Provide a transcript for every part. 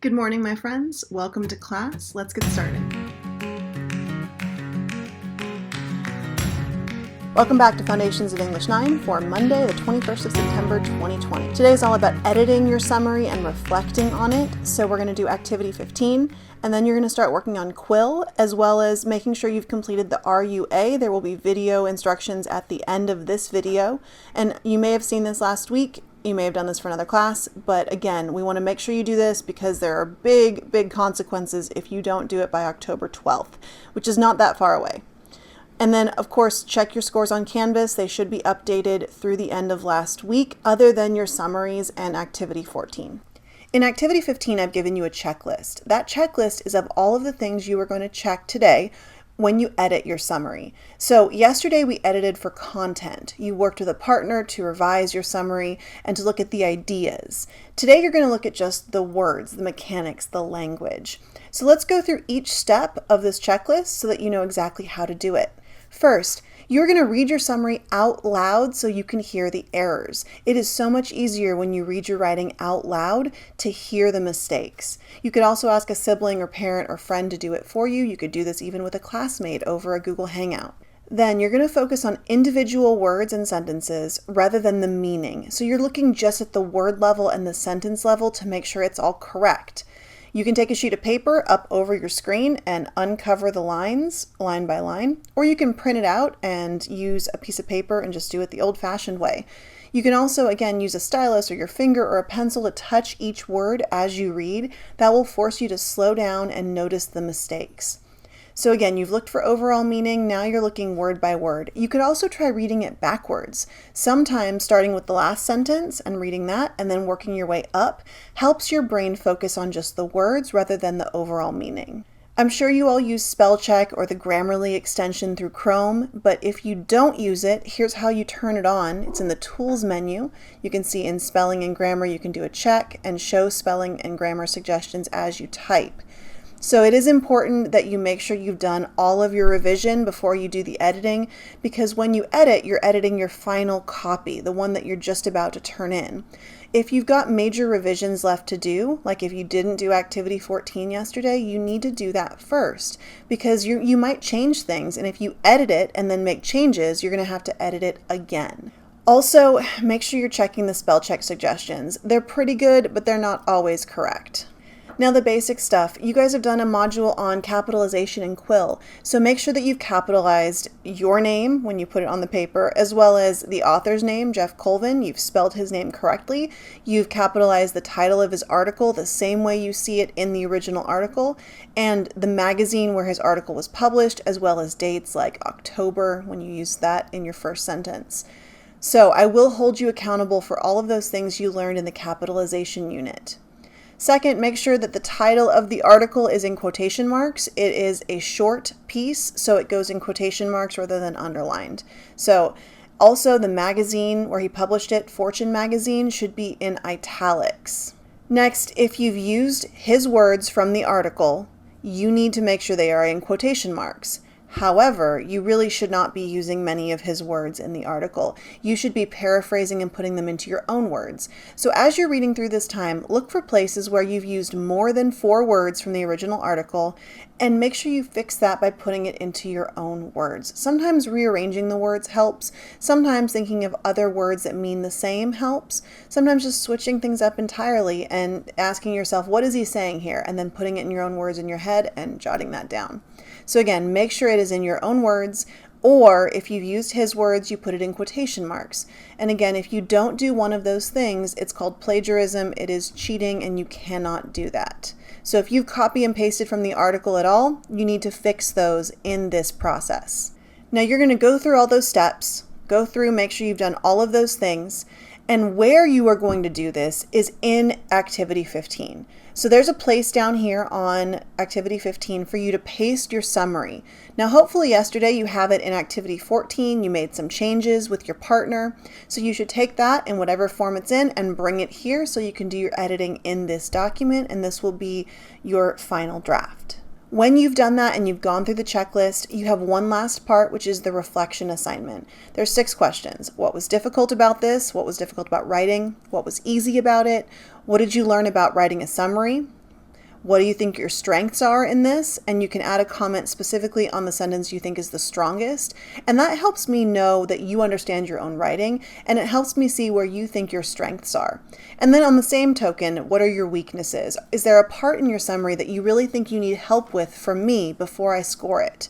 Good morning, my friends. Welcome to class. Let's get started. Welcome back to Foundations of English 9 for Monday, the 21st of September, 2020. Today is all about editing your summary and reflecting on it. So we're going to do activity 15, and then you're going to start working on Quill, as well as making sure you've completed the RUA. There will be video instructions at the end of this video, and you may have seen this last week. You may have done this for another class, but again, we want to make sure you do this because there are big consequences if you don't do it by October 12th, which is not that far away. And then, of course, check your scores on Canvas. They should be updated through the end of last week, other than your summaries and activity 14. In activity 15, I've given you a checklist. That checklist is of all of the things you are going to check today when you edit your summary. So yesterday we edited for content. You worked with a partner to revise your summary and to look at the ideas. Today you're going to look at just the words, the mechanics, the language. So let's go through each step of this checklist so that you know exactly how to do it. First, you're going to read your summary out loud so you can hear the errors. It is so much easier when you read your writing out loud to hear the mistakes. You could also ask a sibling or parent or friend to do it for you. You could do this even with a classmate over a Google Hangout. Then you're going to focus on individual words and sentences rather than the meaning. So you're looking just at the word level and the sentence level to make sure it's all correct. You can take a sheet of paper up over your screen and uncover the lines line by line, or you can print it out and use a piece of paper and just do it the old-fashioned way. You can also, again, use a stylus or your finger or a pencil to touch each word as you read. That will force you to slow down and notice the mistakes. So again, you've looked for overall meaning, now you're looking word by word. You could also try reading it backwards. Sometimes starting with the last sentence and reading that and then working your way up helps your brain focus on just the words rather than the overall meaning. I'm sure you all use spell check or the Grammarly extension through Chrome, but if you don't use it, here's how you turn it on. It's in the Tools menu. You can see in Spelling and Grammar you can do a check and show spelling and grammar suggestions as you type. So it is important that you make sure you've done all of your revision before you do the editing, because when you edit, you're editing your final copy, the one that you're just about to turn in. If you've got major revisions left to do, like if you didn't do activity 14 yesterday, you need to do that first, because you might change things, and if you edit it and then make changes, you're going to have to edit it again. Also, make sure you're checking the spell check suggestions. They're pretty good, but they're not always correct. Now the basic stuff. You guys have done a module on capitalization in Quill, so make sure that you've capitalized your name when you put it on the paper, as well as the author's name, Jeff Colvin. You've spelled his name correctly. You've capitalized the title of his article the same way you see it in the original article, and the magazine where his article was published, as well as dates like October when you use that in your first sentence. So I will hold you accountable for all of those things you learned in the capitalization unit. Second, make sure that the title of the article is in quotation marks. It is a short piece, so it goes in quotation marks rather than underlined. So also the magazine where he published it, Fortune magazine, should be in italics. Next, if you've used his words from the article, you need to make sure they are in quotation marks. However, you really should not be using many of his words in the article. You should be paraphrasing and putting them into your own words. So as you're reading through this time, look for places where you've used more than 4 words from the original article, and make sure you fix that by putting it into your own words. Sometimes rearranging the words helps. Sometimes thinking of other words that mean the same helps. Sometimes just switching things up entirely and asking yourself, what is he saying here? And then putting it in your own words in your head and jotting that down. So again, make sure it is in your own words, or if you've used his words, you put it in quotation marks. And again, if you don't do one of those things, it's called plagiarism, it is cheating, and you cannot do that. So if you've copy and pasted from the article at all, you need to fix those in this process. Now you're going to go through all those steps, make sure you've done all of those things, and where you are going to do this is in activity 15. So there's a place down here on activity 15 for you to paste your summary. Now hopefully yesterday you have it in activity 14, you made some changes with your partner, so you should take that in whatever form it's in and bring it here so you can do your editing in this document, and this will be your final draft. When you've done that and you've gone through the checklist, you have one last part, which is the reflection assignment. There's 6 questions. What was difficult about this? What was difficult about writing? What was easy about it? What did you learn about writing a summary? What do you think your strengths are in this? And you can add a comment specifically on the sentence you think is the strongest. And that helps me know that you understand your own writing, and it helps me see where you think your strengths are. And then on the same token, what are your weaknesses? Is there a part in your summary that you really think you need help with from me before I score it?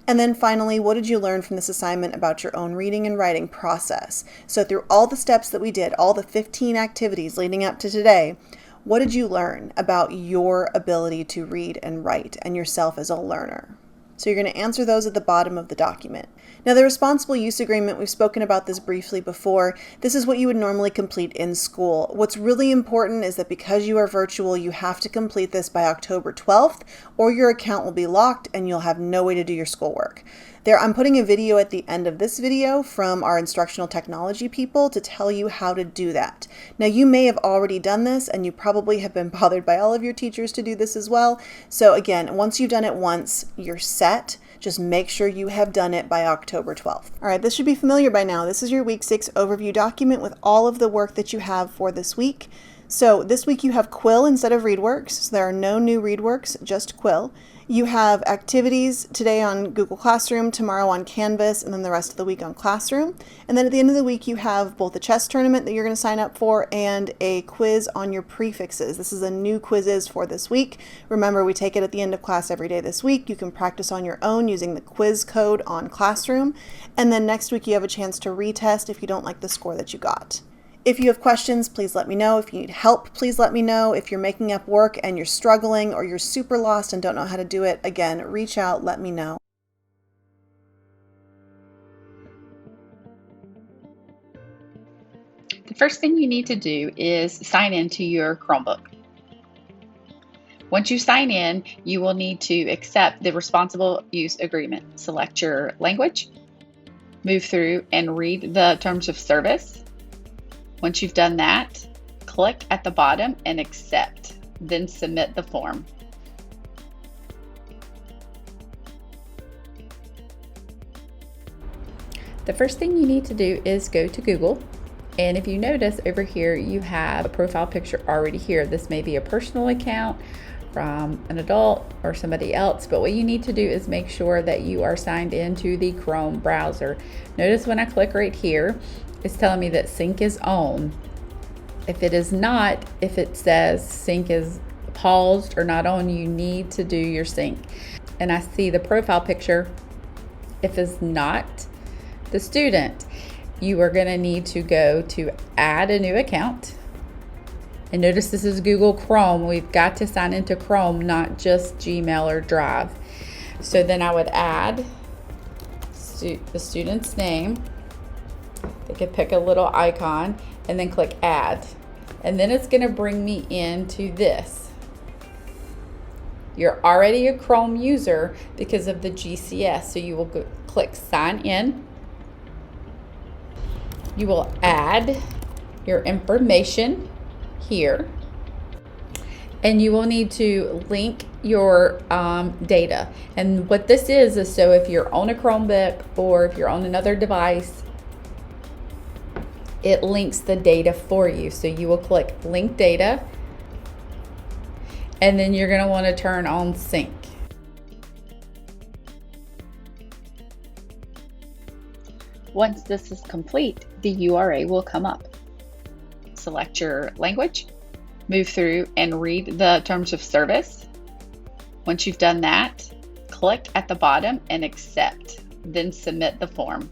And then finally, what did you learn from this assignment about your own reading and writing process? So through all the steps that we did, all the 15 activities leading up to today, what did you learn about your ability to read and write and yourself as a learner? So you're going to answer those at the bottom of the document. Now, the responsible use agreement, we've spoken about this briefly before. This is what you would normally complete in school. What's really important is that because you are virtual, you have to complete this by October 12th, or your account will be locked and you'll have no way to do your schoolwork. I'm putting a video at the end of this video from our instructional technology people to tell you how to do that. Now, you may have already done this, and you probably have been bothered by all of your teachers to do this as well. So again, once you've done it once, you're set. Just make sure you have done it by October 12th. All right, this should be familiar by now. This is your week 6 overview document with all of the work that you have for this week. So this week you have Quill instead of ReadWorks. So there are no new ReadWorks, just Quill. You have activities today on Google Classroom, tomorrow on Canvas, and then the rest of the week on Classroom. And then at the end of the week, you have both a chess tournament that you're going to sign up for and a quiz on your prefixes. This is a new quizzes for this week. Remember, we take it at the end of class every day this week. You can practice on your own using the quiz code on Classroom. And then next week, you have a chance to retest if you don't like the score that you got. If you have questions, please let me know. If you need help, please let me know. If you're making up work and you're struggling or you're super lost and don't know how to do it, again, reach out, let me know. The first thing you need to do is sign into your Chromebook. Once you sign in, you will need to accept the responsible use agreement. Select your language, move through and read the terms of service. Once you've done that, click at the bottom and accept, then submit the form. The first thing you need to do is go to Google. And if you notice over here, you have a profile picture already here. This may be a personal account from an adult or somebody else, but what you need to do is make sure that you are signed into the Chrome browser. Notice when I click right here, it's telling me that sync is on. If it is not, if it says sync is paused or not on, you need to do your sync. And I see the profile picture. If it's not the student, you are going to need to go to add a new account. And notice this is Google Chrome. We've got to sign into Chrome, not just Gmail or Drive. So then I would add the student's name. They could pick a little icon and then click add. And then it's going to bring me into this. You're already a Chrome user because of the GCS. So you will click sign in. You will add your information here. And you will need to link your data. And what this is so if you're on a Chromebook or if you're on another device, it links the data for you. So you will click link data, and then you're going to want to turn on sync. Once this is complete, the URA will come up. Select your language, move through and read the terms of service. Once you've done that, click at the bottom and accept, then submit the form.